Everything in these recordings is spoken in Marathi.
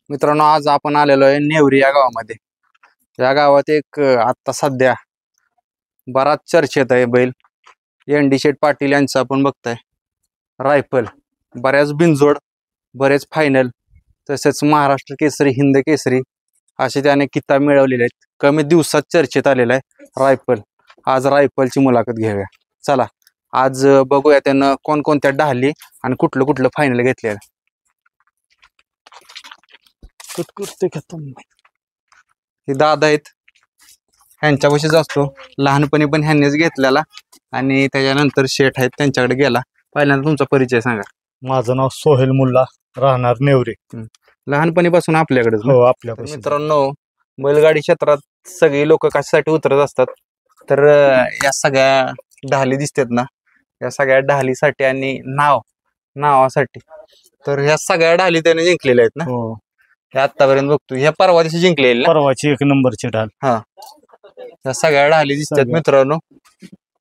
मित्रांनो, आज आपण आलेलो आहे नेवरी या गावामध्ये. या गावात एक आता सध्या बराच चर्चेत आहे बैल एन.डी. शेठ पाटील यांचा आपण बघताय रायफल. बऱ्याच बिनजोड, बरेच फायनल, तसेच महाराष्ट्र केसरी, हिंद केसरी असे त्याने किताब मिळवलेले आहेत. कमी दिवसात चर्चेत आलेला आहे रायफल. आज रायफलची मुलाखत घेऊया. चला, आज बघूया त्यानं कोणकोणत्या ढाली आणि कुठलं कुठलं फायनल घेतलेलं. हे दादा आहेत, ह्यांच्यापाशीच असतो. लहानपणी पण ह्यांनीच घेतलेला आणि त्याच्यानंतर शेठ आहेत त्यांच्याकडे गेला. पहिल्यांदा तुमचा परिचय सांगा. माझं नाव सोहेल मुल्ला, राहणार नेवरी. लहानपणीपासून आपल्याकडे. हो, आपल्यापासून. मित्रांनो, बैलगाडी क्षेत्रात सगळी लोक कशासाठी उतरत असतात तर या सगळ्या ढाली दिसतात ना, या सगळ्या ढालीसाठी आणि नावासाठी. तर ह्या सगळ्या ढाली त्याने जिंकलेल्या आहेत ना. हो, हे आतापर्यंत बघतो, ह्या परवा दिवशी जिंकलेली ना. परवाची 1 नंबरची ढाल. या सगळ्या ढाली दिसतात मित्रांनो.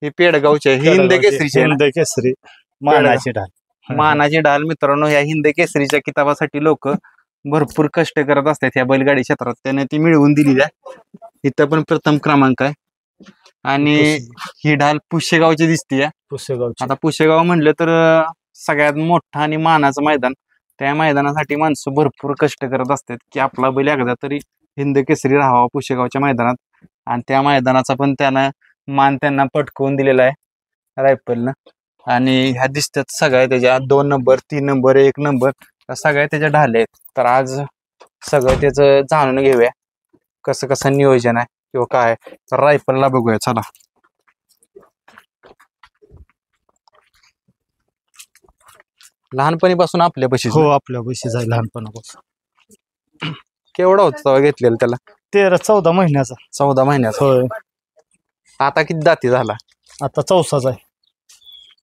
ही पेडगावचे हिंद केसरीचे हिंद केसरी मानाची ढाल. मानाची ढाल. मित्रांनो, ह्या हिंद केसरीच्या किताबासाठी लोक भरपूर कष्ट करत असतात ह्या बैलगाडी क्षेत्रात. त्याने ती मिळवून दिलेली आहे. इथं पण प्रथम क्रमांक आहे. आणि ही ढाल पुशेगावची दिसतीये. पुशेगावची. आता पुशेगाव म्हणलं तर सगळ्यात मोठं आणि मानाचं मैदान. त्या मैदानासाठी माणसं भरपूर कष्ट करत असतात की आपला बैल एकदा तरी हिंद केसरी राहावा पुशेगावच्या मैदानात. आणि त्या मैदानाचा पण त्यानं मान त्यांना पटकवून दिलेला आहे रायफलनं. आणि ह्या दिसतात सगळ्या त्याच्या 2 नंबर, 3 नंबर, 1 नंबर, सगळ्या त्याच्या ढाले आहेत. तर आज सगळं त्याचं जाणून घेऊया कसं कसं नियोजन आहे किंवा काय. तर रायफलला बघूया, चला. लहानपणीपासून आपल्यापाशी. हो, आपल्यापाशी जाईल लहानपणापासून. केवढा होता तेव्हा घेतलेला त्याला? 13-14 महिन्याचा. 14 महिन्याचा. होय, आता किती दाती झाला? आता 4सा आहे.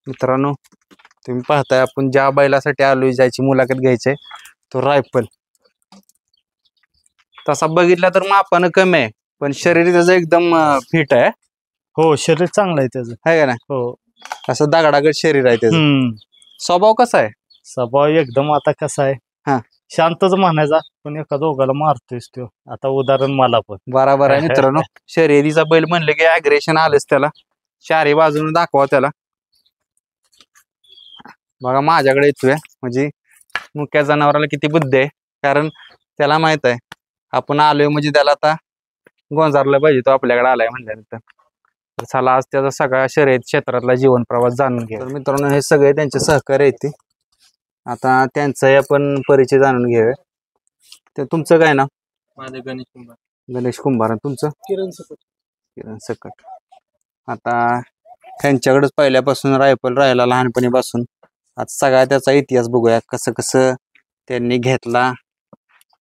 मित्रांनो, तुम्ही पाहताय आपण ज्या बैलासाठी आलोय, ज्याची मुलाखत घ्यायची आहे, तो रायफल. तसा बघितला तर मापानं कमी आहे, पण शरीर त्याचं एकदम फिट आहे. हो, शरीर चांगलं आहे त्याचं. आहे का ना? हो, असं दगडागड शरीर आहे त्याचं. स्वभाव कसा आहे? स्वभाव एकदम आता कसा आहे, शांतच म्हणायचा, पण एका दोघाला मारतोयस तो. आता उदाहरण मला पण बरोबर आहे मित्रांनो. शर्यतीचा बैल म्हणले की अग्रेशन आलंच त्याला. चारी बाजूने दाखवा त्याला. बघा माझ्याकडे येतोय, म्हणजे मुक्या जनावराला किती बुद्धी आहे. कारण त्याला माहित आहे आपण आलोय म्हणजे त्याला आता गोंजारलं पाहिजे, तो आपल्याकडे आलाय म्हणल्यानंतर. तर चला, आज त्याचा सगळा शर्यत क्षेत्रातला जीवन प्रवास जाणून घ्या. तर मित्रांनो, हे सगळे त्यांचे सहकार्य येते. आता त्यांचाही आपण परिचय जाणून घेऊया. ते तुमचं काय ना? माझं गणेश कुंभार. गणेश कुंभार. तुमचं? किरण सकट. किरण सकट. आता त्यांच्याकडेच पहिल्यापासून रायफल राहिला लहानपणीपासून. आज सगळा त्याचा इतिहास बघूया, कसं कसं त्यांनी घेतला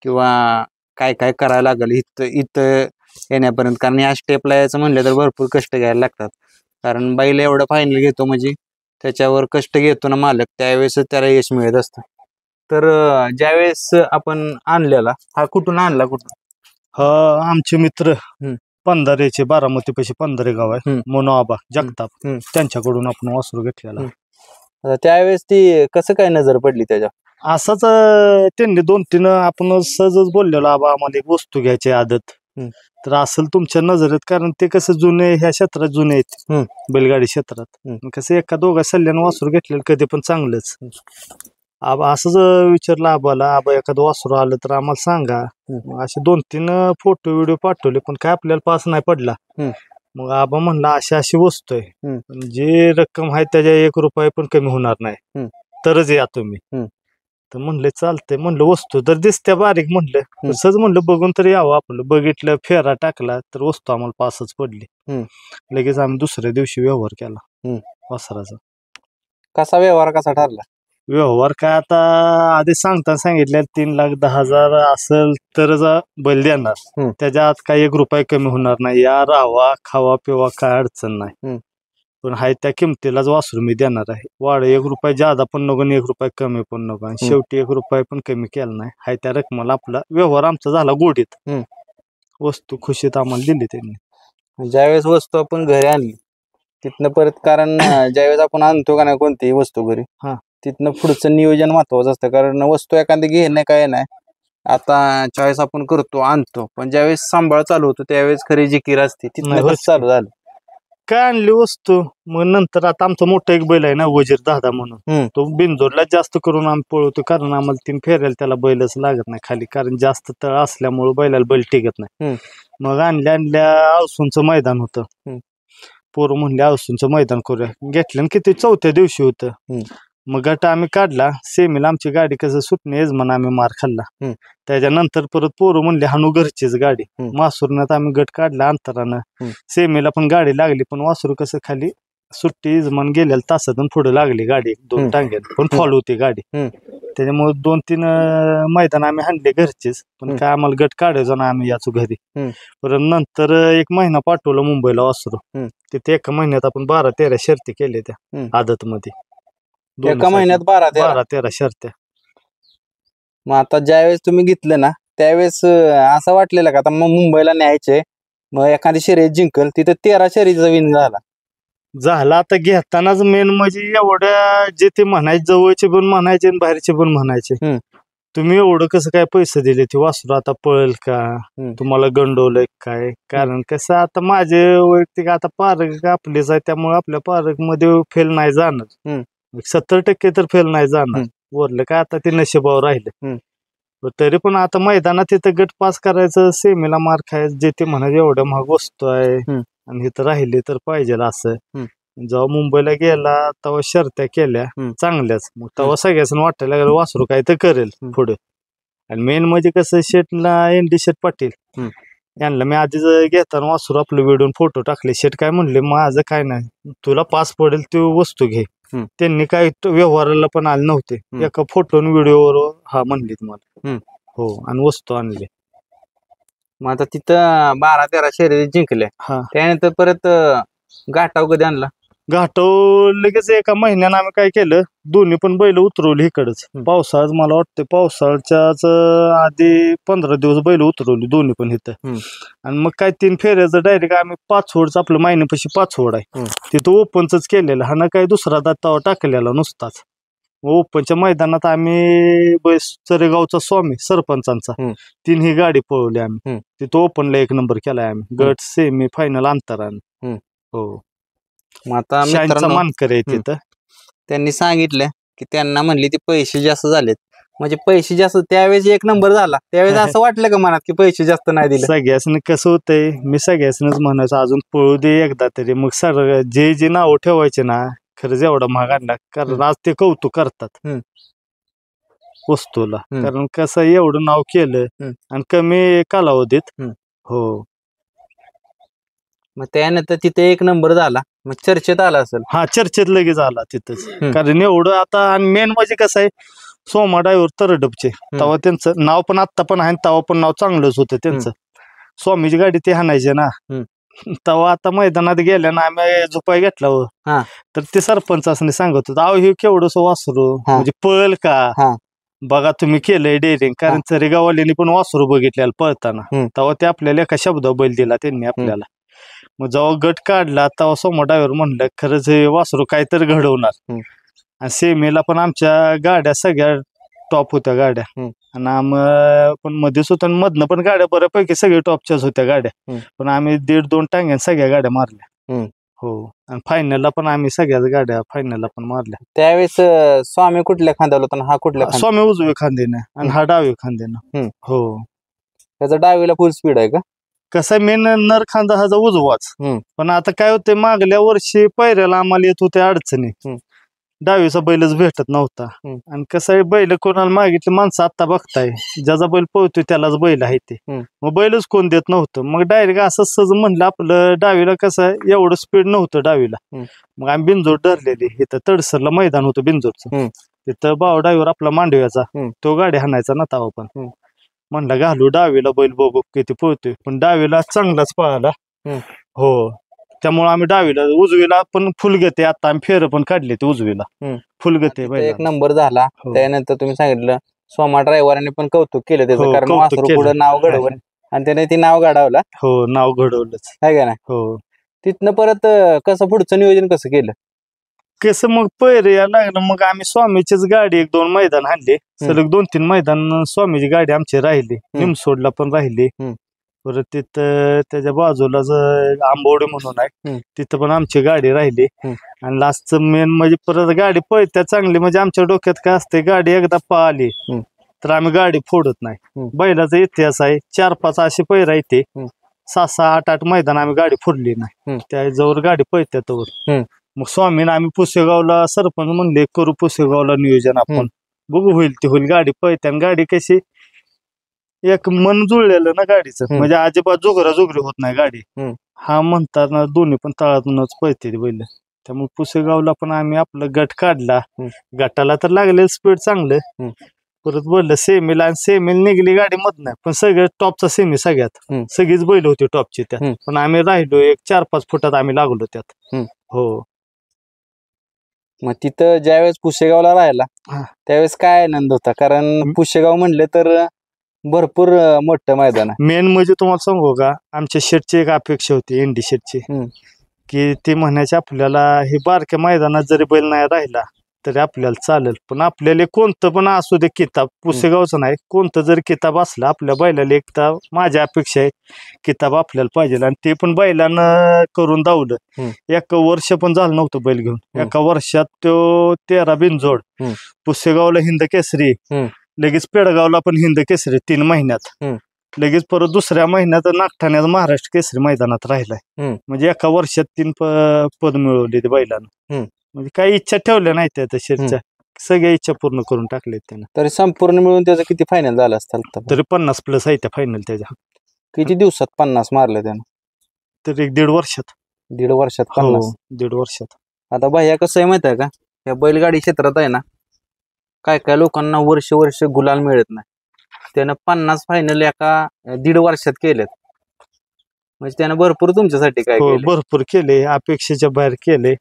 किंवा काय काय करायला लागलं इथं येण्यापर्यंत. कारण या स्टेपला यायचं म्हणलं तर भरपूर कष्ट घ्यायला लागतात. कारण बैल एवढं फायनल घेतो म्हणजे त्याच्यावर कष्ट घेतो ना मालक, त्यावेळेस त्याला यश मिळत असतं. तर ज्यावेळेस आपण आणलेला, हा कुठून आणला? कुठून? हा, आमचे मित्र पंधारेचे, बारामती पैसे पंधारे गाव आहे, मोनोआबा जगताप, त्यांच्याकडून आपण वासरू घेतलेला. त्यावेळेस ती कसं काय नजर पडली त्याच्या? असंच त्यांनी 2-3 आपण सहजच बोललेलो, आबा आम्हाला एक वस्तू घ्यायची आदत. तर असेल तुमच्या नजरेत, कारण ते कसं जुने ह्या क्षेत्रात जुने आहेत, बैलगाडी क्षेत्रात. कसं एका दोघा सल्ल्यानं वासरू घेतलेलं कधी पण चांगलंच. आबा असंच विचारलं आबाला, आबा एखादं वासरू आलं तर आम्हाला सांगा. असे 2-3 फोटो व्हिडिओ पाठवले, पण काय आपल्याला पास नाही पडला. मग आबा म्हणला अशी अशी वस्तू आहे, जे रक्कम आहे त्याच्या 1 रुपया पण कमी होणार नाही, तरच या तुम्ही. तर म्हणले चालतंय. म्हणलं वस्तू तर दिसत्या बारीक, म्हणलं सहज म्हणलं बघून तर यावं. आपलं बघितलं, फेरा टाकला, तर वस्तू आम्हाला पासच पडली. लगेच आम्ही दुसऱ्या दिवशी व्यवहार केला वासराचा. कसा व्यवहार कसा ठरला? व्यवहार काय, आता आधी सांगताना सांगितलं 3,10,000 असेल तरच बैल देणार. त्याच्या आत काही 1 रुपया कमी होणार नाही. या राहावा, खावा पिवा काय अडचण नाही, पण हाय त्या किमतीलाच वासरू मी देणार आहे. वाढ 1 रुपया जादा पण नको आणि 1 रुपया कमी पण नको. आणि शेवटी 1 रुपया पण कमी केला नाही. हाय त्या रकमेला आपला व्यवहार आमचा झाला गोडीत. वस्तू खुशीत आम्हाला दिली त्यांनी. ज्यावेळेस वस्तू आपण घरी आणली तिथनं परत, कारण ज्यावेळेस आपण आणतो का नाही कोणतीही वस्तू घरी, तिथनं पुढचं नियोजन महत्वाचं असतं. कारण वस्तू एखादी घेणं काय नाही, आता ज्यावेळेस आपण करतो आणतो, पण ज्यावेळेस सांभाळ चालू होतो त्यावेळेस खरी जिकीर असते. तिथनं नाही, कसं होच चालू झालं? काय आणली वस्तू, मग नंतर आता आमचा मोठा एक बैल आहे ना वजीर दादा म्हणून, हम्म. तो बिनजोडला जास्त करून आम्ही पळवतो, कारण आम्हाला 3 फेऱ्याला त्याला बैलच लागत नाही खाली, कारण जास्त तळ असल्यामुळे बैलाला बैल टिकत नाही. हम्म. मग आणल्या औसूंचं मैदान होतं. हम्म. पोरं म्हणले औसूंचं मैदान करूया, घेतलं किती 4थ्या दिवशी होतं. हम्म. मग गट आम्ही काढला, सेमीला आमची गाडी कसं सुटणे यजमान आम्ही मार खाल्ला. हम्म. त्याच्यानंतर परत पोरं म्हणले हाणू घरचीच गाडी. हम्म. मासुरनात आम्ही गट काढला अंतरानं. हम्म. सेमीला पण गाडी लागली, पण वासरू कसं खाली सुट्टी यजमान गेलेल्या तासातून पुढे लागली गाडी 2 हम्म. टांग्यात, पण फॉल होती गाडी. हम्म. त्याच्यामुळे 2-3 मैदान आम्ही हाणले घरचेच, पण हम्म. काय आम्हाला गट काढायचो ना आम्ही याचो घरी. हम्म. परत नंतर 1 महिना पाठवलं मुंबईला वासरू. हम्म. तिथे 1 महिन्यात आपण 12-13 शर्ती केल्या त्या हम्म. आदत मध्ये. एका महिन्यात 12-13? 12-13 शर्त्या. मग आता ज्यावेळेस तुम्ही घेतलं ना त्यावेळेस असं वाटलेलं का आता मग मुंबईला न्यायचंय, मग एखादी शर्यत जिंकल, तिथं 13 शर्यतीचा विन झाला. आता घेतानाच मेन म्हणजे एवढ्या जे ते म्हणायचे, जवळचे पण म्हणायचे आणि बाहेरचे पण म्हणायचे, हम्म. तुम्ही एवढं कसं काय पैसे दिले, ते वासरू आता पळेल का, तुम्हाला गंडवलंय काय. कारण कसं आता माझे वैयक्तिक आता पारक आपलेच आहे, त्यामुळे आपल्या पारक मध्ये फेल नाही जाणार. 70% तर फेल नाही जाणार. वरलं काय आता ते नशिबावर राहिलं. तरी पण आता मैदानात तिथं गट पास करायचं, सेमीला मार खायचं, जे ते म्हणायचे एवढं महाग वस्तू आहे आणि इथं राहिले तर पाहिजे असं. जेव्हा मुंबईला गेला तेव्हा शर्त्या केल्या चांगल्याच, मग तेव्हा सगळ्याच वाटायला लागलं वासरू काय तर करेल पुढे. आणि मेन म्हणजे कसं, शेटला एनडी शेट पाटील यांना मी आधीच घेताना वासरू आपलं व्हिडिओ फोटो टाकले. शेट काय म्हणले, माझं काय नाही, तुला पास पडेल ती वस्तू घे. त्यांनी काय व्यवहाराला पण आले नव्हते, एका फोटो व्हिडिओवर हा म्हणले तुम्हाला. हो, आणि वस्तू आणली. मग आता तिथं 12-13 शर्यती जिंकल्या, त्यानंतर परत घाटाव कधी आणला? घाटाव लगेच 1 महिन्यानं आम्ही काय केलं, दोन्ही पण बैल उतरवली इकडच. पावसाळ्यात मला वाटतं पावसाळ्याच्याच आधी 15 दिवस बैल उतरवली दोन्ही पण इथं. आणि मग काय 3 फेऱ्याचं डायरेक्ट आम्ही 5 होडचं, आपलं मायनेपाशी 5 होड आहे तिथं ओपनच केलेलं. हा ना काय दुसरा दातावा टाकलेला नुसताच. ओपनच्या मैदानात आम्ही चरेगावचा स्वामी सरपंचांचा 3 ही गाडी पळवली आम्ही. तिथं ओपनला 1 नंबर केलाय आम्ही, गट सेमी फायनल अंतरानं. हो, मग आता शांचा मानकर आहे तिथं. त्यांनी सांगितलं की त्यांना म्हणले ते पैसे जास्त झालेत, म्हणजे पैसे जास्त, त्यावेळेस 1 नंबर झाला त्यावेळेस असं वाटलं का मनात की पैसे जास्त नाही दिले? सगळ्यासनी कसं होतंय, मी सगळ्यासनीच म्हणायचं अजून पळू दे एकदा तरी. मग सर जे नाव ठेवायचे ना, खरंच एवढा महाग आणला, कारण आज ते कौतुक करतात वस्तूला. कारण कसं एवढं नाव केलं आणि कमी कालावधीत. हो, मग त्यानंतर तिथे 1 नंबर झाला, मग चर्चेत आला असेल? हा, चर्चेत लगेच आला तिथंच. कारण एवढं आता, आणि मेन म्हणजे कसं आहे, सोमा ड्रायव्हर तरडपचे तेव्हा त्यांचं नाव पण आत्ता पण आहे, तेव्हा पण नाव चांगलंच होतं त्यांचं. स्वामीची गाडी ते हाणायचे ना, तेव्हा आता मैदानात गेल्यानं आम्ही झोपाय घेतला हो, तर ते सरपंचासनी सांगत होतं, अहो हे केवढंच वासरू, म्हणजे पळेल का, बघा तुम्ही केलंय डेअरिंग. कारण चरेगाववाल्यांनी पण वासरू बघितलेलं पळताना, तेव्हा ते आपल्याला एका शब्दावर बैल दिला त्यांनी आपल्याला. मग जेव्हा गट काढला तेव्हा सोमा ड्रायव्हर म्हणलं, खरंच हे वासरू काय तर घडवणार. आणि सेमीला पण आमच्या गाड्या सगळ्या टॉप होत्या गाड्या, आणि आम्ही पण मध्येच होत्या, मधनं पण गाड्या बऱ्यापैकी सगळ्या टॉपच्याच होत्या गाड्या. पण आम्ही 1.5-2 टांग्यात सगळ्या गाड्या मारल्या. हो, आणि फायनलला पण आम्ही सगळ्याच गाड्या फायनलला पण मारल्या. त्यावेळेस स्वामी कुठल्या खांद्याला होता, हा कुठल्या? स्वामी उजवे खांद्याने आणि हा डावे खांद्यानं. हो, त्याचा डावीला फुल स्पीड आहे का? कसा मेन नर खांदा हा उजवाच. पण आता काय होते, मागल्या वर्षी पैऱ्याला आम्हाला येत होत्या अडचणी, डावीचा बैलच भेटत नव्हता. आणि कसं आहे, बैल कोणाला मागितले माणसं आता बघताय, ज्याचा बैल पळतोय त्यालाच बैल आहे ते, मग बैलच कोण देत नव्हतं. मग डायरेक्ट असं सहज म्हणलं, आपलं डावीला कसं एवढं स्पीड नव्हतं डावीला. मग आम्ही बिनजोड धरलेली, इथं तडसरला मैदान होतं बिनजोडचं, तिथं भाऊ डावीवर आपला मांडव्याचा, तो गाडी हाणायचा ना तावा. पण म्हणलं घालू डावीला बैल, बघू किती पळतोय. पण डावीला चांगलाच पळाला. हो, त्यामुळे आम्ही डावीला, उजवीला पण फुलगते. आता आम्ही फेर पण काढले ते उजवीला फुलगते. 1 नंबर झाला. त्यानंतर तुम्ही सांगितलं सोमा ड्रायव्हरांनी पण कौतुक केलं त्याचं, कारण वासरू पुढे नाव घडवलं आणि त्याने ते नाव घडवलं. हो, नाव घडवलंच आहे का नाही? हो. तिथनं परत कसं पुढचं नियोजन कसं केलं? कसं मग पैरे यायला लागलं, मग आम्ही स्वामीचीच गाडी 1-2 मैदान आणले, सलग 2-3 मैदान स्वामीची गाडी आमची राहिली, निमसोडला पण राहिली. परत तिथं त्याच्या बाजूलाच आंबवडे म्हणून आहे, तिथं पण आमची गाडी राहिली. आणि लास्टचं मेन म्हणजे परत गाडी पळत्या चांगली, म्हणजे आमच्या डोक्यात काय असते, गाडी एकदा पळाली तर आम्ही गाडी फोडत नाही. बैलाचा इतिहास आहे, 4-5 अशी पैरा येते, 6-6, 8-8 मैदान आम्ही गाडी फोडली नाही. त्या जवळ गाडी पळत्या तवर मग स्वामीनं आम्ही पुसेगावला सरपंच म्हणले करू पुसेगावला नियोजन आपण, बघू होईल ते होईल. गाडी पळत्या, गाडी कशी एक मन जुळलेलं ना गाडीचं, म्हणजे अजिबात जुगरी होत नाही गाडी. हा म्हणताना दोन्ही पण तळातूनच पळते बैल. त्यामुळे पुसेगावला पण आम्ही आपला गट काढला, गटाला तर लागले स्पीड चांगलं. परत बोललं सेमीला, आणि सेमीला निघली गाडी मधनं, पण सगळं टॉपचा सेमी सगळ्यात, सगळीच बैल होती टॉपची त्यात, पण आम्ही राहिलो 1-4-5 फुटात आम्ही लागलो त्यात. हो. मग तिथं ज्यावेळेस पुसेगावला राहिला त्यावेळेस काय आनंद होता? कारण पुसेगाव म्हणले तर भरपूर मोठं मैदान आहे. मेन म्हणजे तुम्हाला सांगू का, आमच्या शेटची एक अपेक्षा होती, एनडी शेटची, की ते म्हणायचे आपल्याला हे बारक्या मैदानात जरी बैल नाही राहिला तरी आपल्याला चालेल, पण आपल्याला कोणतं पण असू दे किताब, पुसेगावचं नाही, कोणतं जरी किताब असलं आपल्या बैलाला एकदा, माझी अपेक्षा आहे किताब आपल्याला पाहिजे. आणि ते पण बैलानं करून दावलं. 1 वर्ष पण झालं नव्हतं बैल घेऊन, 1 वर्षात तो 13 बिनजोड, पुसेगावला हिंद केसरी, लगेच पेडगावला पण हिंद केसरी 3 महिन्यात, लगेच परत दुसऱ्या महिन्यात नागठाण्यात महाराष्ट्र केसरी मैदानात राहिलाय. म्हणजे 1 वर्षात 3 पद मिळवले ते बैलानं. म्हणजे काही इच्छा ठेवल्या नाही त्या शेटच्या, सगळ्या इच्छा पूर्ण करून टाकल्या त्यानं. तरी संपूर्ण मिळून त्याचं किती फायनल झालं असतं? तरी 50+ आहे त्या फायनल त्याच्या. किती दिवसात 50 मारले त्यानं? तरी 1.5 वर्षात. 1.5 वर्षात 50? 1.5 वर्षात. आता भैया कसं आहे माहिती आहे का, या बैलगाडी क्षेत्रात आहे ना, काय काय लोकांना वर्ष गुलाल मिळत नाही. त्यानं 50 फायनल एका 1.5 वर्षात केलेत, म्हणजे त्यानं भरपूर तुमच्यासाठी काय केलं. भरपूर केले, अपेक्षेच्या बाहेर केले.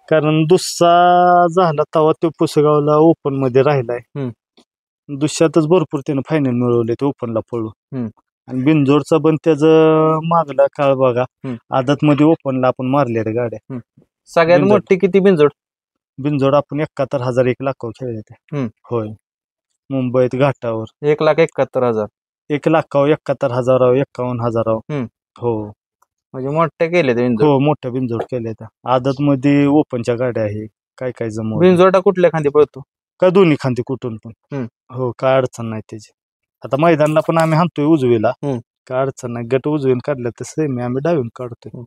कारण दुसरा झाला तेव्हा तो पुसेगावला ओपन मध्ये राहिलाय, दुसऱ्यातच भरपूर त्यानं फायनल मिळवले ते ओपनला पळून. आणि बिनजोडचा पण त्याचं मागला काळ बघा, आदत मध्ये ओपनला आपण मारलेल्या गाड्या. सगळ्यात मोठी किती बिनजोड? बिनजोड आपण 71,000 1 लाखावर खेळले ते. होय, मुंबईत घाटावर 1,71,000. 1 लाखावर 71,000, 51,000. हो, म्हणजे मोठे केले ते बिनजोड. हो, मोठ्या बिनजोड केल्या त्या. आदत मध्ये ओपनच्या गाड्या आहे, काय काय जमव. बिनजोडा कुठल्या खांदी पळतो? का दोन्ही खांदी कुठून पण. हो, काय अडचण नाही त्याची. आता मैदानला पण आम्ही हाणतोय उजवीला, काय अडचण नाही. गट उजवीन काढलं तर सेमी आम्ही डावीन काढतोय.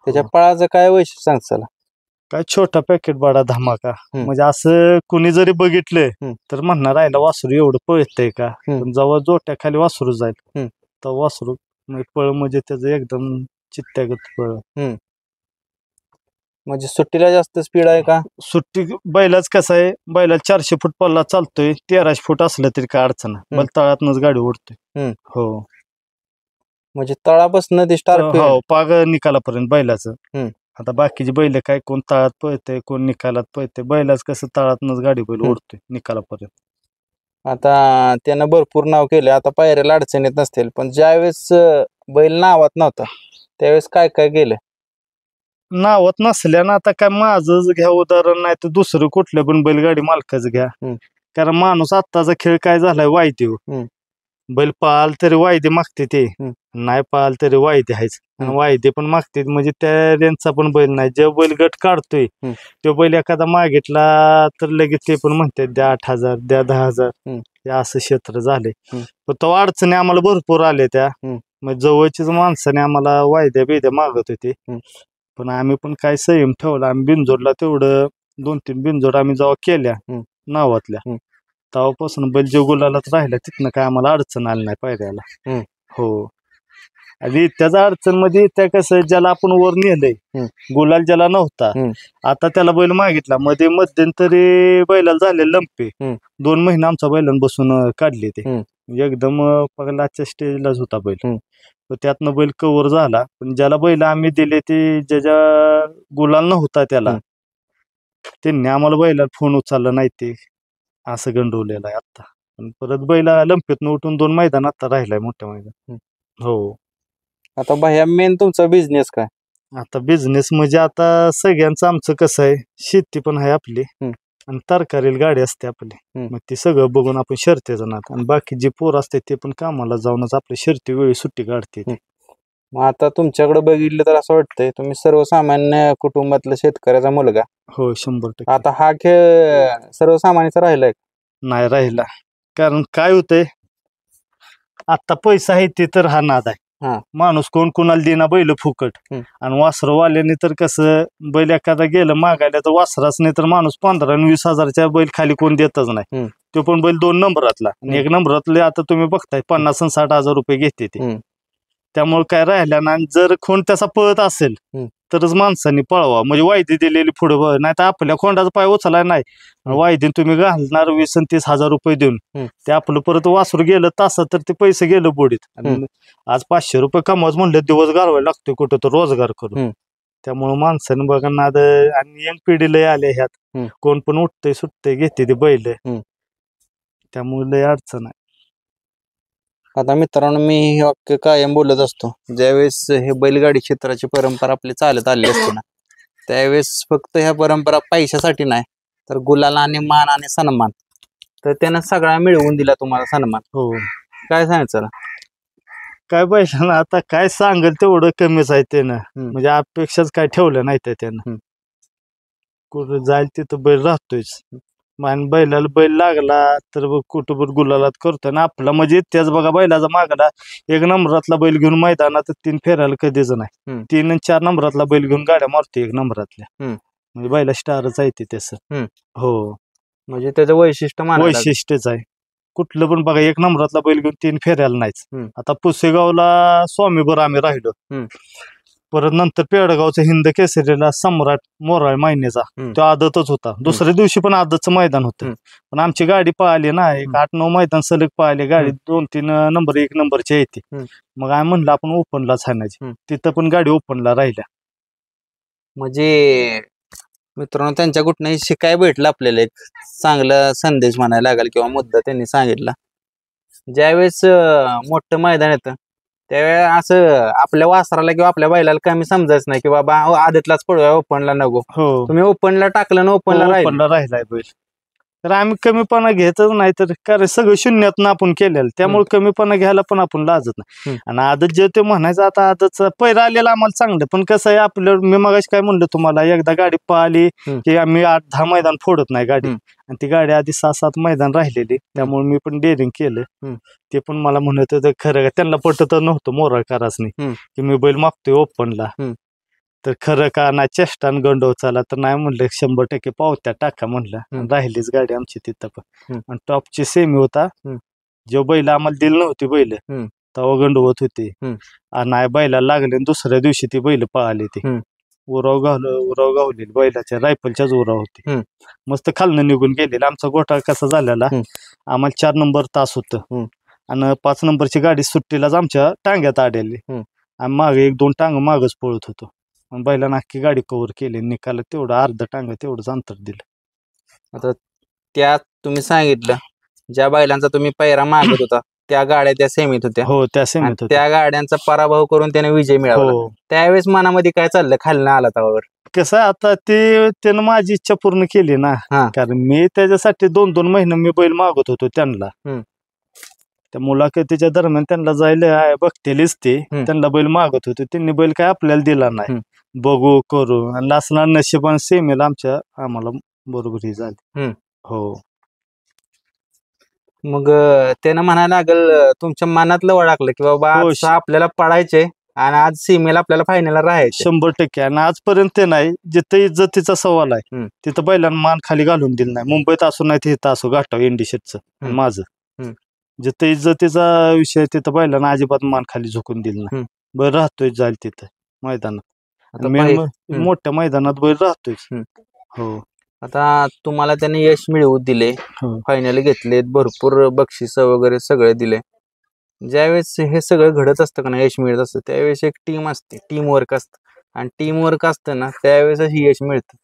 त्याच्या पळाचं काय वैशिष्ट्य सांग चला? काय छोटा पॅकेट बडा धमाका, म्हणजे असं कुणी जरी बघितलं तर म्हणणार राहिला वासरू एवढं पळतंय का, पण जेव्हा जोट्या खाली वासरू जाईल तर वासरू पळ म्हणजे त्याचं एकदम चित्त्यागत पळ. म्हणजे सुट्टीला जास्त स्पीड आहे का? सुट्टी बैलाच कसं आहे, बैला 400 फूट पल्ला चालतोय, 1300 फूट असलं तरी काय अडचण नाही, बैल तळातनच गाडी ओढतोय. हो, म्हणजे तळापासून ते स्टार्ट. हो, पाग निकालापर्यंत बैलाचं. आता बाकीचे बैल काय, कोण तळात पळतंय, कोण निकालात पळतंय, बैलाच कसं तळातनच गाडी बैल ओढतोय निकालापर्यंत. आता त्यानं भरपूर नाव केले, आता पायऱ्याला अडचण येत नसतील, पण ज्यावेळेस बैल नावात नव्हता त्यावेळेस काय काय केलं? नावात नसल्यानं आता काय माझंच घ्या उदाहरण, नाही तर दुसरं कुठल्या पण बैलगाडी मालकाचं घ्या. कारण माणूस आत्ताचा खेळ काय झालाय, वायदे. बैल पाळ तरी वायदे मागते, ते नाही पाळ तरी वायदे आहेच, आणि वायदे पण मागते. म्हणजे त्यांचा पण बैल नाही, जे बैल गट काढतोय तो बैल एखादा मागितला तर लगेच ते पण म्हणतात द्या 8,000, द्या 10,000. हे असं क्षेत्र झाले. पण तो अडचणी आम्हाला भरपूर आले त्या, मग जवळचीच माणसाने आम्हाला वायद्या बिद्या मागत होते, पण आम्ही पण काय संयम ठेवला. आम्ही बिनजोडला तेवढं 2-3 बिनजोड आम्ही जेव्हा केल्या नावातल्या, तेव्हापासून बैल जे गुलालात राहिला तिथनं काय आम्हाला अडचण आली नाही पायऱ्याला. हो, आणि त्याचा अडचण मध्ये त्या कसं, ज्याला आपण वर नेलंय, गुलाल ज्याला नव्हता, आता त्याला बैल मागितला. मध्यंतरी बैलाला झाले लंपे, 2 महिने आमचा बैलांना बसून काढले ते, एकदम पगलाच्या स्टेजलाच होता बैल. त्यातनं बैल कव्हर झाला, पण ज्याला बैल आम्ही दिले ते ज्याच्या गुलाल नव्हता त्याला, त्यांनी आम्हाला बैलाला फोन उचलला नाही, ते असं गंडवलेलं आहे आता. पण परत बैला लंपेतनं उठून 2 मैदान आता राहिलाय, मोठ्या मैदान. हो. आता भैया मेन तुमचा बिझनेस काय? आता बिझनेस म्हणजे आता सगळ्यांचं आमचं कसं आहे, शेती पण आहे आपली आणि तरकारीला गाडी असते आपली. मग ते सगळं बघून आपण शर्तीचं नात आणि बाकी जे पोर असते ते पण कामाला जाऊनच आपल्या शर्ती वेळी सुट्टी काढते. मग आता तुमच्याकडे बघितलं तर असं वाटतंय तुम्ही सर्वसामान्य कुटुंबातला शेतकऱ्याचा मुलगा. हो 100%. आता हा खेळ सर्वसामान्याचा राहिलाय. नाही राहिला, कारण काय होतंय, आता पैसा आहे ते तर हा नाद आहे. माणूस कोण कोणाला देना बैल फुकट आणि वासरवाल्याने तर कसं बैल एखादा गेलं मागायला तर वासराच नाही तर माणूस 15 आणि 20 हजारच्या बैल खाली कोण देतच नाही. तो पण बैल 2 नंबरातला आणि 1 नंबरातले आता तुम्ही बघताय 50 आणि 60 हजार रुपये घेते ते. त्यामुळे काय राहिल्या ना, जर खोंड त्याचा पळत असेल तरच माणसांनी पळवा, म्हणजे वायदी दिलेली पुढे, नाही तर आपल्या खोंडाचा पाय उचलाय नाही, वायदीन तुम्ही घालणार 20 आणि 30 हजार रुपये देऊन ते आपलं परत वासरू गेलं तासात तर ते पैसे गेलं बुडीत. आज 500 रुपये कमावच म्हणलं दिवस घालवायला लागतो कुठं तर रोजगार करून. त्यामुळे माणसानं बघा नाद आणि यंग पिढीला आले ह्यात, कोण पण उठतंय सुटतंय घेते ते बैल, त्यामुळे लय अडचण आहे. आता मित्रांनो, मी हे वाक्य कायम बोलत असतो, ज्यावेळेस हे बैलगाडी क्षेत्राची परंपरा आपली चालत आली असते ना, त्यावेळेस फक्त ह्या परंपरा पैशासाठी नाही तर गुलाल आणि मान आणि सन्मान, तर त्यानं सगळा मिळवून दिला तुम्हाला सन्मान. हो, काय सांगायचं? काय पैशानं आता काय सांगेल तेवढं कमीच आहे त्यानं, म्हणजे अपेक्षाच काय ठेवलं नाही त्यानं. कुठं जाईल तिथं बैल राहतोयच, मान बैलाला बैल लागला तर कुठं गुलालात करतोय ना आपला, म्हणजे त्याच बघा बैलाचा मागला 1 नंबरातला बैल घेऊन मैदानात 3 फेरायला कधीच नाही, 3 आणि 4 नंबरातला बैल घेऊन गाड्या मारतो 1 नंबरातल्या, म्हणजे बैला स्टारच आहे ते तसं. हो, म्हणजे त्याचं वैशिष्ट्यच आहे. कुठलं पण बघा 1 नंबरातला बैल घेऊन 3 फेरायला नाहीच. आता पुसेगावला स्वामीभर आम्ही राहिलो, परत नंतर पेडगावच्या हिंद केसरीला सम्राट मोराळ महिन्याचा तो आदतच होता, दुसऱ्या दिवशी पण आदतचं मैदान होतं, पण आमची गाडी पळाली ना, एक 8-9 मैदान सलग पळाली गाडी, 2-3 नंबर 1 नंबरची येते. मग आम्ही म्हणलं आपण ओपनलाच हाणायची, तिथं पण गाडी ओपनला राहिल्या. म्हणजे मित्रांनो, त्यांच्या कुठनंही शिकाय भेटलं आपल्याला, एक चांगला संदेश म्हणायला लागेल किंवा मुद्दा त्यांनी सांगितला. ज्यावेळेस मोठं मैदान येतं त्यावेळेस असं आपल्या वासराला किंवा आपल्या बैलाला कमी समजायचं नाही की बाबा आदतलाच पळूया, ओपनला नको. तुम्ही ओपनला टाकलं ना, ओपनला राहिलाय बैल, तर आम्ही कमीपणा घेतच नाही, तर कारण सगळं शून्यातनं आपण केलेलं, त्यामुळे कमीपणा घ्यायला पण आपण लाजत नाही. आणि आदत जे ते म्हणायचं, आता आदतचा पहिला आलेला आम्हाला चांगलं, पण कसं आहे आपलं, मी मगाशी काय म्हणलं तुम्हाला, एकदा गाडी पळाली की आम्ही 8-10 मैदान फोडत नाही गाडी, आणि ती गाडी आधी 6-7 मैदान राहिलेली, त्यामुळे मी पण डेअरिंग केलं. ते पण मला म्हणत होतं, खरं त्यांना पटत नव्हतं मोराळकरांनी की मी बैल मागतोय ओपनला, तर खरं का ना चेष्टा गंडव चाला, तर नाही म्हणलं 100% पावत्या टाका म्हणलं, राहिलीच गाडी आमची तिथं पण. आणि टॉपची सेमी होता, जो बैल आम्हाला दिली नव्हती बैल तेव्हा गंडवत होती, नाही बैलाला लागले, दुसऱ्या दिवशी ती बैल पळाली, ती उराव गावलेली बैलाच्या रायफलच्याच उराव होती, मस्त खालनं निघून गेलेली. आमचा गोठा कसा झालेला, आम्हाला 4 नंबर तास होतं आणि 5 नंबरची गाडी सुट्टीलाच आमच्या टांग्यात आडली, आणि मागे 1-2 टांग मागच पळत होतो, बैलांना अख्खी गाडी कव्हर केली, निकाल तेवढं अर्ध टांग तेवढंच अंतर दिलं. आता त्या तुम्ही सांगितलं ज्या बैलांचा तुम्ही पैरा मागत होता त्या गाड्या त्या सेमीत होत्या. हो, त्या सेमीत होत्या. त्या गाड्यांचा पराभव करून त्याने विजय मिळवला. त्यावेळेस मनामध्ये काय चाललं खालनं आला त्यावर? कसं आता त्यानं माझी इच्छा पूर्ण केली ना, कारण मी त्याच्यासाठी 2-2 महिने मी बैल मागत होतो त्यांना, त्या मुलाखतीच्या दरम्यान त्यांना जायला बघतेलीच ते, त्यांना बैल मागत होते, त्यांनी बैल काय आपल्याला दिला नाही, बघू करू, आणि असणार नशिबान सेमीला आम्हाला बरोबर ही झाली. हो, मग त्यानं म्हणायला लागल तुमच्या मनातलं ओळखलं की बाबा आपल्याला पळायचे आणि आज सीमेला आपल्याला फायनलला राहायचं. 100%. आणि आजपर्यंत ते नाही, जिथं इज्जतीचा सवाल आहे तिथं बैलांना मान खाली घालून दिलं नाही, मुंबईत असो नाही तिथं असो, घाटाव इंडी शेटचं माझं, जिथं इज्जतीचा विषय तिथं बैलांना अजिबात मान खाली झुकून दिलं नाही. बैल राहतोय जाईल तिथं मैदानात, मोठ्या मैदानात बैल राहतोय. हो, आता तुम्हाला त्याने यश मिळवून दिले, फायनल घेतले, भरपूर बक्षीस वगैरे सगळे दिले. ज्यावेळेस हे सगळं घडत असतं का ना, यश मिळत असतं, त्यावेळेस एक टीम असते, टीम वर्क असतं, आणि टीम वर्क असतं ना त्यावेळेस यश मिळतं.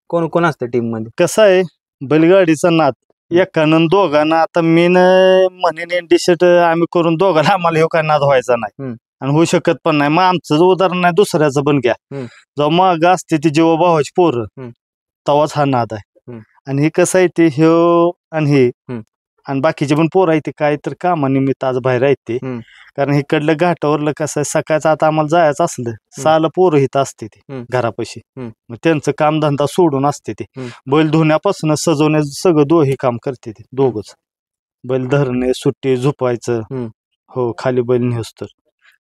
कोण कोण असतं टीम मध्ये? कसं आहे, बैलगाडीचा नाद एकानं दोघांना, आता मी म्हणेन इंडी शेट आम्ही करून दोघांना आम्हाला हे काय नाद व्हायचा नाही, आणि होऊ शकत पण नाही. मग आमचं जर उदाहरण नाही दुसऱ्याचं पण घ्या. हम्म. जेव्हा माग असते ती जेव्हा भावाची पोरं हम्म. तेव्हाच हा नाद आहे. हम्म. आणि हे कसं आहे ते ह्यो आणि हे हम्म. आणि बाकीचे पण पोरं आहे ते काय तर कामानिमित्त आज बाहेर आहेत ते. हम्म. कारण इकडलं घाटावरलं कसं आहे सकाळचं आता आम्हाला जायचं असलं सहाला पोरं इथं असते ते हम्म. घरापाशी. हम्म. मग त्यांचं कामधंदा सोडून असते ते हम्म. बैल धुण्यापासून सजवण्याचं सगळं दोही काम करते ते दोघच. बैल धरणे सुट्टी झोपायचं. हम्म. हो खाली बैल नेस तर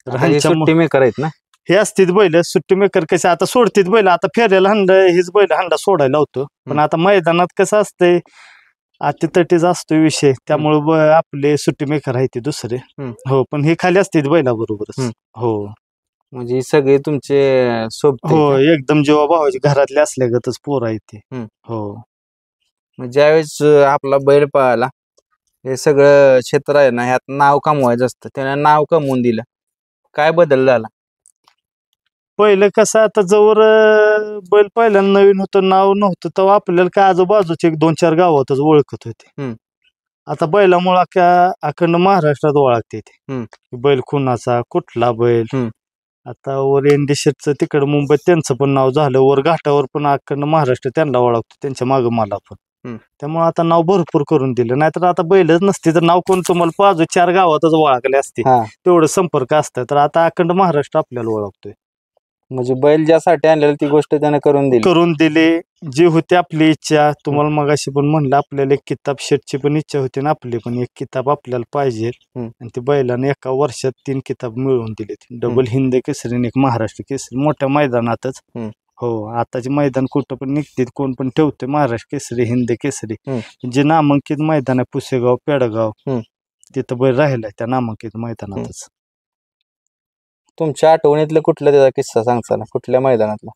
आता हे ह्यांच्या सुट्टी मेकर आहेत ना. हे असतील बैल सुट्टी मेकर कसे आता सोडतील बैल आता फेऱ्याला हांडा हेच बैल हांडा सोडायला होतो. पण आता मैदानात कसं असतंय अटीतटीच असतो विषय त्यामुळे आपले सुट्टी मेकर आहे ते दुसरे. हो पण हे खाली असतील बैला बरोबरच. हो म्हणजे सगळे तुमचे सोबत हो एकदम जेव्हा भावाची घरातले असल्यागतच पोर आहे ते. हो ज्यावेळेस आपला बैल पळाला हे सगळं क्षेत्र आहे ना ह्यात नाव कमवायचं असतं त्याने नाव कमवून दिलं. काय बदल झाला? पहिलं कसं आता जवळ बैल पहिल्यांदा नवीन होतं नाव नव्हतं तेव्हा आपल्याला काय आजूबाजूचे 1-2-4 गावातच ओळखत होते. आता बैलामुळे अखंड महाराष्ट्रात ओळखते ते बैल कुणाचा कुठला बैल. आता वर एनडीशेटचं तिकडं मुंबईत त्यांचं पण नाव झालं. वर घाटावर पण अखंड महाराष्ट्र त्यांना ओळखतो त्यांच्या मागं मला पण. त्यामुळे आता नाव भरपूर करून दिलं. नाहीतर आता बैलच नसते तर नाव कोण तुम्हाला 5-4 गावातच ओळखले असते तेवढं संपर्क असतं. तर आता अखंड महाराष्ट्र आपल्याला ओळखतोय. म्हणजे बैल ज्यासाठी आणलेलं ती गोष्ट त्याने करून दिली जी होती आपली इच्छा. तुम्हाला मगाशी पण म्हणलं आपल्याला एक किताब शेटची पण इच्छा होती ना आपली पण एक किताब आपल्याला पाहिजे. आणि ते बैलाने एका वर्षात 3 किताब मिळवून दिले. डबल हिंद केसरी आणि एक महाराष्ट्र केसरी मोठ्या मैदानातच. हो आताचे मैदान कुठं पण निघते कोण पण ठेवते महाराष्ट्र केसरी हिंद केसरी. जे नामांकित मैदान आहे पुसेगाव पेडगाव तिथं बैल राहिलाय त्या नामांकित मैदानातच. तुमच्या आठवणीतलं कुठलं त्याचा किस्सा सांगचाल कुठल्या मैदानातला?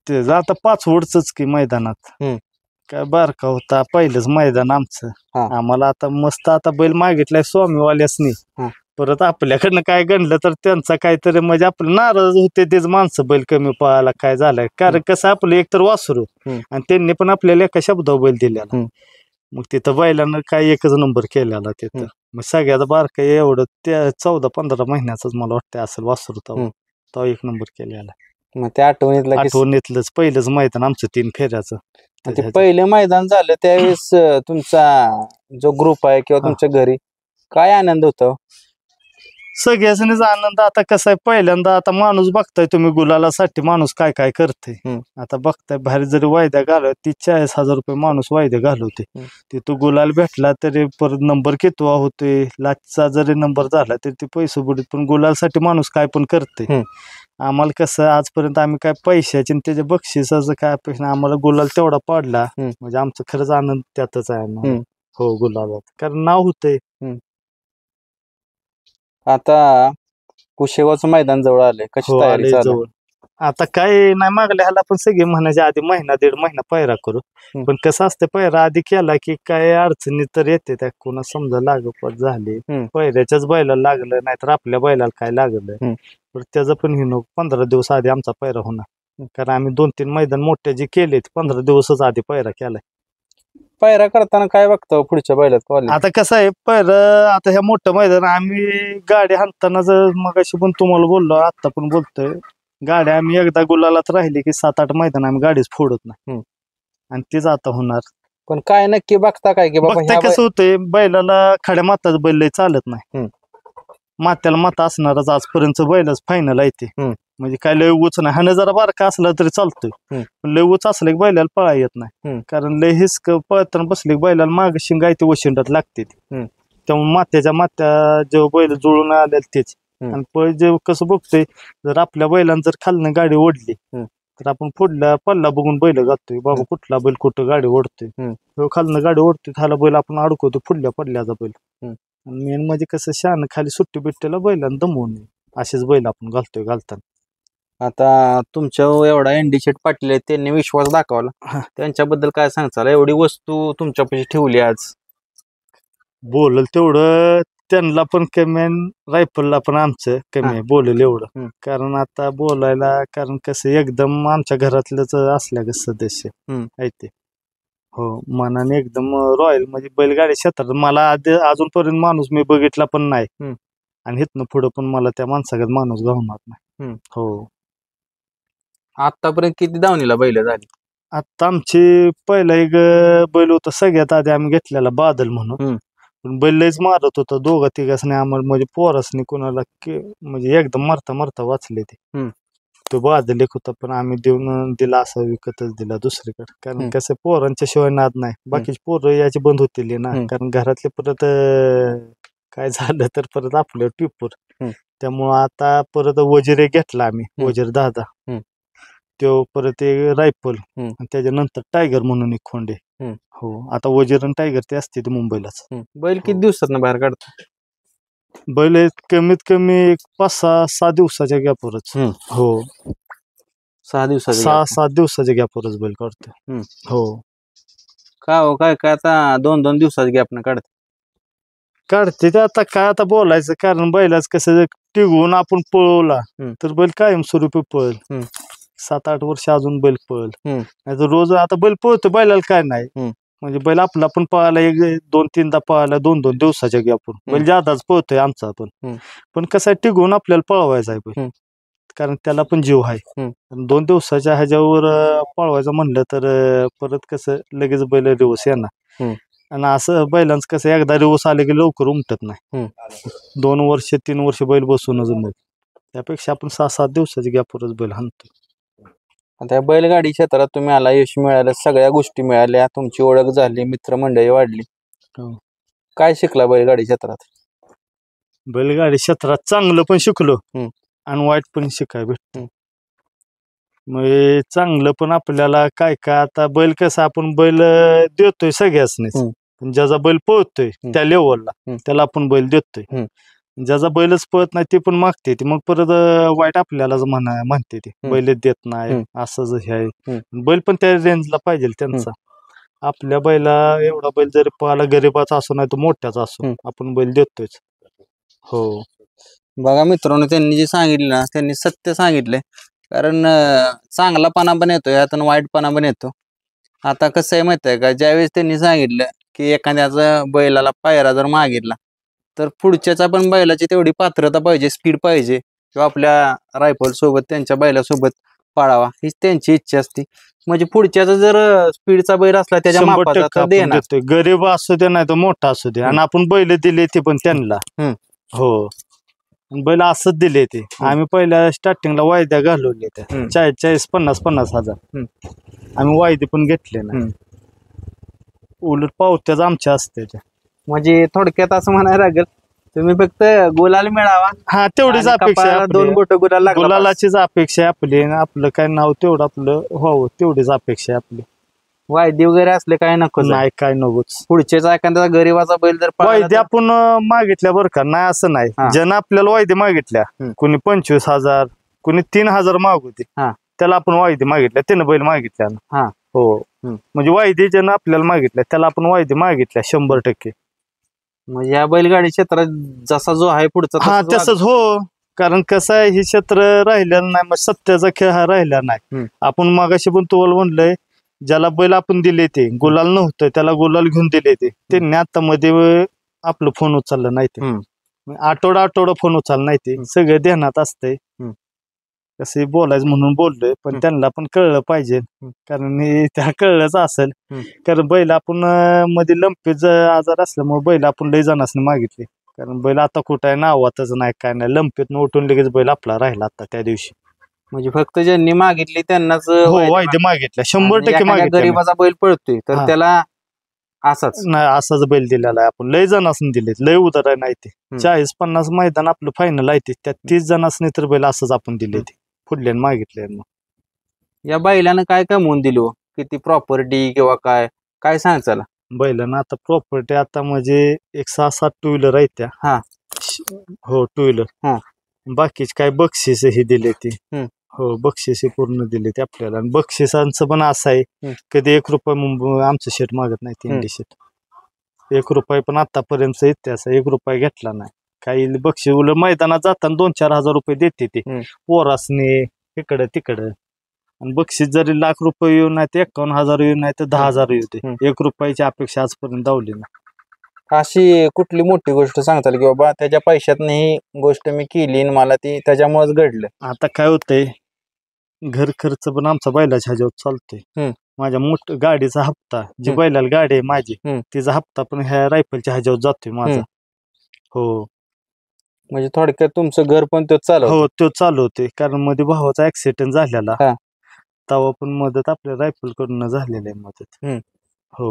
ते आता पाचवडच की मैदानात काय बारका होता पहिलंच मैदान आमचं. आम्हाला आता मस्त आता बैल मागितलाय स्वामीवाल्यासनी. परत आपल्याकडनं काय गणलं तर त्यांचा काहीतरी म्हणजे आपलं नाराज होते तेच माणसं बैल कमी पळायला काय झालंय. कारण कसं आपलं एकतर वासरू आणि त्यांनी पण आपल्याला एका शब्दावर बैल दिलेला. मग तिथं बैलानं काय एकच नंबर केलेला तिथं. मग सगळ्यात बारका एवढं त्या 14-15 महिन्याच मला वाटतं असेल वासरू तो 1 नंबर केलेला. मग त्या आठवणीतलंच पहिलंच मैदान आमचं 3 फेऱ्याचं. ते पहिलं मैदान झालं त्यावेळेस तुमचा जो ग्रुप आहे किंवा तुमच्या घरी काय आनंद होता? सगळ्याजणीच आनंद. आता कसं आहे पहिल्यांदा आता माणूस बघताय तुम्ही गुलालासाठी माणूस काय काय करते. आता बघताय बाहेर जरी वायद्या घालव 30-40 हजार रुपये माणूस वायदे घालवते. तिथं गुलाल भेटला तरी परत नंबर कितवा होतोय लाचचा जरी नंबर झाला तरी ते पैसे बुडीत पण गुलालसाठी माणूस काय पण करते. आम्हाला कसं आजपर्यंत आम्ही काय पैशाचे त्याच्या बक्षिसाचं काय अपेक्षा आम्हाला गुलाल तेवढा पडला म्हणजे आमचं खरंच आनंद त्यातच आहे. हो गुलालात कारण नाव होतंय. आता कुशेगावचं मैदान जवळ आलंय कशी तयारी चालू? आता काय नाही मागल्या ह्याला पण सगळे म्हणायचे आधी 1-1.5 महिना पैरा करू. पण कसं असतं पैरा आधी केला की काय अडचणी तर येते त्या कोणा समजा लागपत झाली पैऱ्याच्याच बैलाला लागलं नाहीतर आपल्या बैलाला काय लागलं तर त्याचं पण हिनो 15 दिवस आधी आमचा पैरा होणार. कारण आम्ही 2-3 मैदान मोठे जे केले 15 दिवसच आधी पैरा केलाय. पैरा करताना काय बघतो पुढच्या बैलात? आता कसं आहे आता ह्या मोठं मैदान आम्ही गाडी हाणताना जर मगाशी पण तुम्हाला बोललो आता पण बोलतोय गाडी आम्ही एकदा गुलालात राहिली की 7-8 मैदान आम्ही गाडीच फोडत नाही आणि तेच आता होणार. पण काय नक्की बघता काय की बाबा कसं होतंय बैलाला खड्या माताच बैल लय चालत नाही. मात्याला माता असणारच आजपर्यंत बैलच फायनल आहे ते. म्हणजे काय लय उच नाही हाणं जरा बारका असला तरी चालतोय पण लय उच असलं की बैलाला पळा येत नाही. कारण लय हिस्क पळताना बसले की बैलाला माग शिंग आहे ते वशिंडात लागते. त्यामुळे मात्या जेव्हा बैल जुळून आले तेच आणि पळ जे कसं बघतोय जर आपल्या बैलांना जर खालनं गाडी ओढली तर आपण पुढल्या पल्ला बघून बैल घालतोय बाबा कुठला बैल कुठं गाडी ओढतोय खालनं गाडी ओढतोय खाला बैल आपण अडकवतो पुढल्या पडल्याचा बैल. मेन म्हणजे कसं शान खाली सुट्टी बिट्टीला बैलांना दमवून नये असेच बैल आपण घालताना. आता तुमच्या एवढा एनडीशेट पाटील आहे त्यांनी विश्वास दाखवला त्यांच्याबद्दल काय सांगचाल? एवढी वस्तू तुमच्यापाशी ठेवली आज. बोलल तेवढं त्यांना पण कमी रायफलला पण आमचं कमी बोलल एवढं. कारण आता बोलायला कारण कसं एकदम आमच्या घरातलंच असल्या ग सदस्य आहे ते. हो मनाने एकदम रॉयल म्हणजे बैलगाडी क्षेत्रात मला अजूनपर्यंत माणूस मी बघितला पण नाही आणि इथनं पुढं पण मला त्या माणसागत माणूस गावणार नाही. हो. आतापर्यंत किती दावणीला बैल झाली? आता आमची पहिला एक बैल होता सगळ्यात आधी आम्ही घेतलेला बादल म्हणून. पण बैल लयच मारत होता दोघा तिघांनी आम्हाला म्हणजे पोरासनी कोणाला म्हणजे एकदम मारता मारता वाचले ते. तो बादल एक होता पण आम्ही देऊन दिला असं विकतच दिला दुसरीकडे. कारण कसं पोरांच्या शिवाय नाद नाही. बाकीचे पोरं याची बंद होतील ना. कारण घरातले परत काय झालं तर परत आपल्या टिपूर. त्यामुळं आता परत वजीर घेतला आम्ही. वजीर दादा. तो परत ते रायफल आणि त्याच्यानंतर टायगर म्हणून एक खोंड आहे. हो. आता वजीर आणि टायगर ते असते ते मुंबईलाच. बैल किती दिवसात बाहेर काढतो? बैल कमीत कमी 5-6 दिवसाच्या गॅपवरच. हो. 6 दिवसाचा 6-7 दिवसाच्या गॅपवरच बैल काढतो. हो. का हो काय काय आता 2-2 दिवसाच्या गॅपनं काढतो? काढते ते आता काय आता बोलायचं कारण बैलाच कसं टिगून आपण पळवला तर बैल कायमस्वरूपी पळेल. 7-8 वर्ष अजून बैल पळेल. नाही तर रोज आता बैल पळतो बैलाला काय नाही. म्हणजे बैल आपला पण पळाला 1-2-3दा पळाला 2-2 दिवसाच्या गॅपवर. बैल जादाच पळतोय आमचा पण. पण कसं आहे टिगून आपल्याला पळवायचा आहे बैल. कारण त्याला पण जीव आहे. 2 दिवसाच्या ह्याच्यावर पळवायचं म्हणलं तर परत कसं लगेच बैल दिवस येणार. आणि असं बैलांचं कसं एकदा दिवस आले की लवकर उमटत नाही. 2 वर्ष 3 वर्ष बैल बसूनच मग त्यापेक्षा आपण 6-7 दिवसाच्या गॅपवरच बैल हाणतो. आता बैलगाडी क्षेत्रात तुम्ही आला, यश मिळालं, सगळ्या गोष्टी मिळाल्या, तुमची ओळख झाली, मित्रमंडळी वाढली. काय शिकला बैलगाडी क्षेत्रात? बैलगाडी क्षेत्रात चांगलं पण शिकलो आणि वाईट पण शिकाय भेटतं. म्हणजे चांगलं पण आपल्याला काय काय आता बैल कसं आपण बैल देतोय सगळ्यासनीच. पण ज्याचा बैल पळतोय त्या लेवलला त्याला आपण बैल देतोय. ज्याचा बैलच पळत नाही ते पण मागते ती मग परत वाईट आपल्यालाच म्हणते ती बैल देत नाही असंच हे आहे. बैल पण त्या रेंजला पाहिजे त्यांचा. आपल्या बैला एवढा बैल जरी पळाला गरीबाचा असो नाही तर मोठ्याचा असो आपण बैल देतोयच. हो. बघा मित्रांनो, त्यांनी जे सांगितलं ना त्यांनी सत्य सांगितलंय. कारण चांगलापणा पण येतो यातून वाईटपणा पण येतो. आता कसं आहे माहिती आहे का, ज्यावेळेस त्यांनी सांगितलं की एखाद्याचा बैलाला पायरा जर मागितला तर पुढच्याचा पण बैलाची तेवढी पात्रता पाहिजे, स्पीड पाहिजे किंवा आपल्या रायफल सोबत त्यांच्या बैलासोबत पाळावा हीच त्यांची इच्छा असते. म्हणजे पुढच्याचा जर स्पीडचा बैल असला त्याच्या 100% मापाचा तर आपण देणार. देतोय. गरीब असू दे नाही तर मोठा असू दे आणि आपण बैल दिले ते पण त्यांना. हो. बैल असंच दिले ते. आम्ही पहिल्या स्टार्टिंगला वायद्या घालवले त्या 40-40, 50-50 हजार. आम्ही वायदे पण घेतले नाही. उलट पावत्याच आमच्या असते त्या. म्हणजे थोडक्यात असं म्हणायला लागेल तुम्ही फक्त गुलाल मिळावा. हा तेवढीच आणि अपेक्षा आहे कपाळाला आपली. 2 बोटं गुलाल लागला पाहिजे. गुलालाचीच अपेक्षा आहे आपली. आपलं काय नाव तेवढं आपलं व्हावं तेवढीच अपेक्षा आहे आपली. वायदे वगैरे असले काय नको नाही काय नकोच. पुढच्याचा एखाद्या गरीबाचा बैल जर पळाला वायदे आपण मागितल्या बरं का नाही असं नाही. ज्यानं आपल्याला वायदे मागितल्या कुणी 25,000 कुणी 3,000 मागवते त्याला आपण वायदे मागितल्या त्यानं बैल मागितल्या. हो. म्हणजे वायदे ज्यानं आपल्याला मागितल्या त्याला आपण वायदे मागितल्या 100%. म्हणजे या बैलगाडी क्षेत्रात जसा जो आहे पुढचा तसंच हो. कारण कसं आहे हे क्षेत्र राहिलेलं नाही. मग सत्याचा खेळ हा राहिला नाही. आपण मागाशी पण तुम्हाला म्हणलंय ज्याला बैल आपण दिले ते गुलाल नव्हतं त्याला गुलाल घेऊन दिले ते त्यांनी आता मध्ये आपलं फोन उचललं नाही ते. आठवडा फोन उचलला नाही ते. सगळं ध्यानात असतंय. कसं बोलायचं म्हणून बोललोय पण त्यांना पण कळलं पाहिजे. कारण त्या कळलंच असेल. कारण बैल आपण मध्ये लंपीचा आजार असल्यामुळे बैल आपण लय जणांनी मागितले. कारण बैल आता कुठं आहे नावातच नाही काय नाही. लंपीतनं उठून लगेच बैल आपला राहिला आता त्या दिवशी. म्हणजे फक्त ज्यांनी मागितली त्यांनाच वायदे मागितल्या 100% मागितल्या. गरीबाचा बैल पळतोय तर त्याला असाच नाही असाच बैल दिलेला आहे आपण. लय जणांनी दिले लय उदार आहे नाही ते. 40-50 मैदान आपलं फायनल आहे ते त्यात 30 जणांनी तर बैल असंच आपण दिले ते पुढल्यानं मागितले. या बैलानं काय कमवून दिलो, किती प्रॉपर्टी किंवा काय काय सांगायचं? बैलांना आता प्रॉपर्टी आता म्हणजे एक 6-7 टू व्हीलर आहेत त्या. हो टू व्हीलर. बाकीचे काय बक्षीस हे दिले ते. हो बक्षीस पूर्ण दिले ते आपल्याला. आणि बक्षिसांचं पण असं आहे कधी 1 रुपया आमचं शेट मागत नाही ते इंडी शेट. 1 रुपये पण आतापर्यंत इतिहास 1 रुपया घेतला नाही. काही बक्षीस उलट मैदानात जाताना 2-4 हजार रुपये देते ते पोरासने इकडं तिकडं. आणि बक्षीस जरी ₹1,00,000 येऊ नाही तर 51,000 येऊ नाही तर 10,000 येऊ दे 1 रुपयाची अपेक्षा आजपर्यंत दावली नाही. अशी कुठली मोठी गोष्ट सांगताल की बाबा त्याच्या पैशातनं ही गोष्ट मी केली आणि मला ती त्याच्यामुळेच घडलं? आता काय होतंय, घर खर्च पण आमचा बैलाच्या ह्याच्यावर चालतोय. माझ्या गाडीचा हप्ता, जी बैलाला गाडी आहे माझी, तिचा हप्ता पण ह्या रायफलच्या ह्याच्यावर जातोय माझा. हो म्हणजे थोडक्यात तुमचं घर पण तो चालवतो? हो, तो चालवते. कारण मध्ये भावाचा ऍक्सिडेंट झालेला, तेव्हा पण मदत आपल्या रायफल कडून झालेली आहे मदत. हो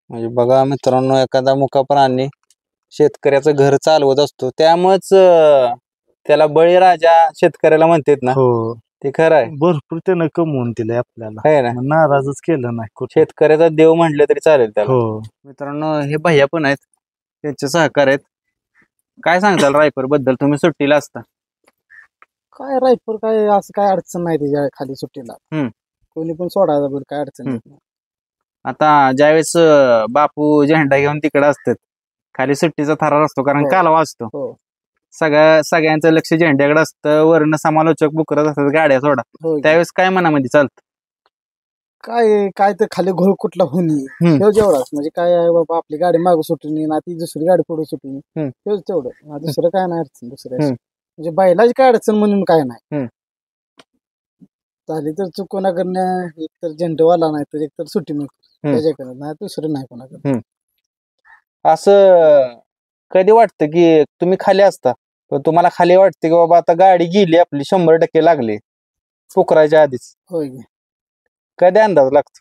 म्हणजे बघा मित्रांनो, एखादा मुका प्राणी शेतकऱ्याचं घर चालवत असतो, त्यामुळेच त्याला बळीराजा शेतकऱ्याला म्हणतात ना. हो, ते खरं आहे. भरपूर त्यानं कमवून दिलंय आपल्याला, आहे ना. मग नाराजच केलं नाही कुठं. शेतकऱ्याचा देव म्हटलं तरी चालेल त्याला. हो मित्रांनो, हे भैया पण आहेत, त्यांचे सहकार आहेत. काय सांगताल रायफल बद्दल? तुम्ही सुट्टीला असता? काय रायपूर काय असं काय अडचण नाही त्याच्या खाली सुट्टीला. कोणी पण सोडायला बोल, काय अडचण येत नाही. आता ज्यावेळेस बापू झेंडा घेऊन तिकडे असतात, खाली सुट्टीचा थरार असतो, कारण हो. कालवा असतो. हो सगळ्यांचं लक्ष झेंड्याकडे असतं, वर्ण समालोचक बुकरत असतात गाड्या सोडा. हो. त्यावेळेस काय मनामध्ये चालतं? काय काय तर खाली घोळ कुठला होणे जेवढाच, म्हणजे काय आहे बाबा, आपली गाडी मागं सुटून ना ती दुसरी गाडी पुढे सुटून तेवढं, दुसरं काय नाही अडचण. दुसरं म्हणजे बैलाची काय अडचण म्हणून काय नाही. झाली तर चूक कोणाकडनं, एक तर झेंडवाला नाही तर एक तर सुट्टी नाही त्याच्याकडे, नाही दुसरं नाही कोणाकडे. असं कधी वाटतं की तुम्ही खाली असता पण तुम्हाला खाली वाटतं की बाबा आता गाडी गेली आपली, 100% लागली पुकरायच्या आधीच? होय, कधी अंदाज लागतो?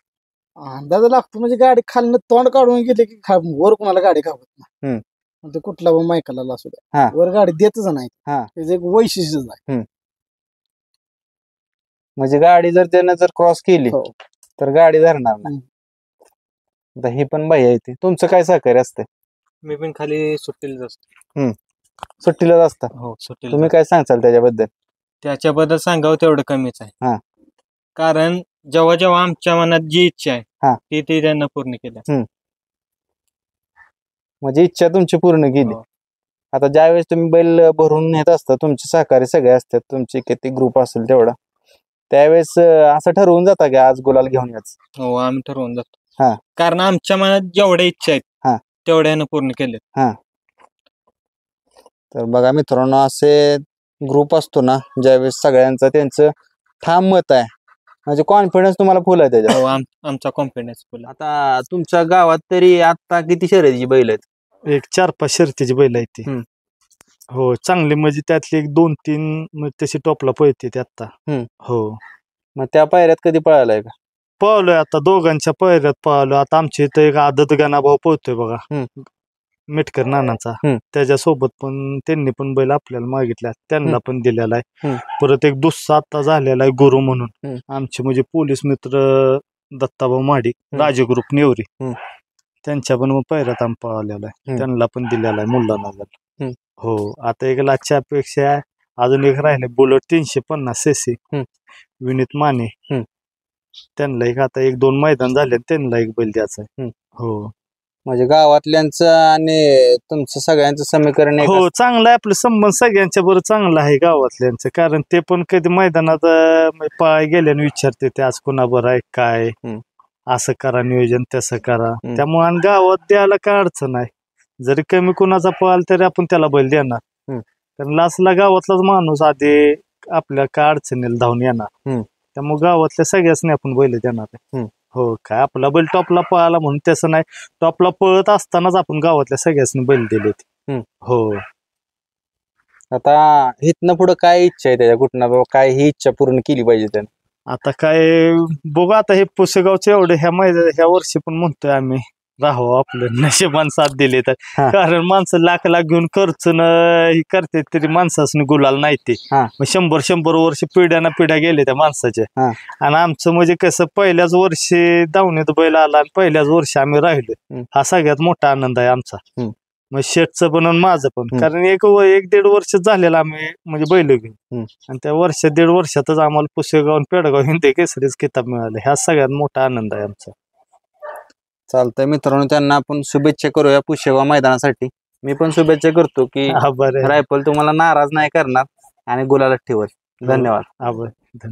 अंदाज लागतो म्हणजे गाडी खालनं तोंड काढून गेले की वर कोणाला गाडी खावत नाही. ते कुठला पण मायकाला असू द्या, वर गाडी देतच नाही. त्याचं एक वैशिष्ट्यच आहे. म्हणजे गाडी जर त्यानं जर क्रॉस केली तर गाडी धरणार नाही. आता ही पण भैया येते. तुमचं काय सहकार्य असतं? मी पण खाली सुट्टीलाच असतो. सुट्टीलाच असता? हो, सुट्टीला. तुम्ही काय सांगताल त्याच्याबद्दल? त्याच्याबद्दल सांगावं तेवढं कमीच आहे. कारण जेव्हा जेव्हा आमच्या मनात जी इच्छा आहे ती त्यांना पूर्ण केल्या. म्हणजे इच्छा तुमची पूर्ण केली. आता ज्यावेळेस तुम्ही बैल भरून नेत असता, तुमचे सहकारी सगळे असतात, तुमचे किती ग्रुप असेल तेवढा, त्यावेळेस असं ठरवून जाता की आज गुलाल घेऊन याच? हो, आम्ही ठरवून जातो. कारण आमच्या मनात जेवढ्या इच्छा आहेत तेवढ्यानं पूर्ण केले. तर बघा मित्रांनो, असे ग्रुप असतो ना, ज्यावेळेस सगळ्यांचं त्यांचं ठाम मत आहे, म्हणजे कॉन्फिडन्स तुम्हाला फुल आहे त्याच्यात. हो, आमचा कॉन्फिडन्स फुल. आता तुमच्या गावात तरी आता किती शर्यतीची बैल आहेत? एक 4-5 शर्यतीची बैल आहेत ती. हो, चांगली म्हणजे त्यातली एक 2-3 तशी टॉपला पळते ते आता. हो, मग त्या पायऱ्यात कधी पळालाय का? पळलोय आता, दोघांच्या पायऱ्यात पळालो. आता आमच्या इथं एक आदत गणा भाऊ पळतोय बघा, मिटकर नानाचा, त्याच्यासोबत पण त्यांनी पण बैल आपल्याला मागितला, त्यांना पण दिलेला आहे. परत एक दुसरा आता झालेला आहे गुरु म्हणून, आमचे म्हणजे पोलीस मित्र दत्ताभाऊ माडी, राजे ग्रुप नेवरी, त्यांच्या पण पायऱ्यात आम्ही पळालेला आहे, त्यांना पण दिलेला आहे मुल्ला नागाला. हो, आता एक लाखच्या अपेक्षा अजून एक राहिले बुलेट 350 cc विनीत माने, त्यांना एक आता 1-2 मैदान झाले, त्यांना एक बैल द्यायचा आहे. हो, म्हणजे गावातल्यांचं आणि तुमचं सगळ्यांचं समीकरण एक हो, चांगलं आहे. आपलं संबंध सगळ्यांच्या बरोबर चांगला आहे गावातल्यांचं, कारण ते पण कधी मैदानात पाय गेल्याने विचारते ते आज कोणा बरं आहे, काय असं करा नियोजन, तसं करा. त्यामुळे आणि गावात द्यायला काय अडचण आहे, जरी कमी कुणाचा पळाल तरी आपण त्याला बैल देणार, कारण लासला गावातलाच माणूस आधी आपल्या काय अडचणीला धावून येणार. त्यामुळे गावातल्या सगळ्याच आपण बैल देणार आहे. हो, काय आपला बैल टॉपला पळाला म्हणून तसं नाही, टॉपला पळत असतानाच आपण गावातल्या सगळ्यासनी बैल दिले. हो, आता इथनं पुढे काय इच्छा आहे त्याच्या कुठं, काय ही इच्छा पूर्ण केली पाहिजे त्याने? आता काय बघू, आता हे पुसेगावचं एवढं ह्या वर्षी पण म्हणतोय आम्ही राहावं, आपलं नशिबान साथ दिली तर, कारण माणसं लाख लाख घेऊन खर्च हे करते तरी माणसासनी गुलाल नाही ते. 100-100 वर्ष पिढ्याना पिढ्या गेले त्या माणसाच्या, आणि आमचं म्हणजे कसं पहिल्याच वर्षी दावणीत बैल आला आणि पहिल्याच वर्षी आम्ही राहिलो, हा सगळ्यात मोठा आनंद आहे आमचा. मग शेठचं पण आणि माझं पण, कारण 1-1.5 वर्ष झालेलं आम्ही म्हणजे बैल घेऊन, आणि त्या 1.5 वर्षातच आम्हाला पुसेगाव आणि पेडगाव हिंदी केसरीच किताब मिळाले, ह्या सगळ्यात मोठा आनंद आहे आमचा. चालतंय मित्रांनो, त्यांना आपण शुभेच्छा करूया पुसेगाव मैदानासाठी. मी पण शुभेच्छा करतो की रायफल तुम्हाला नाराज नाही करणार आणि गुलालात ठेवल. धन्यवाद. धन्यवाद.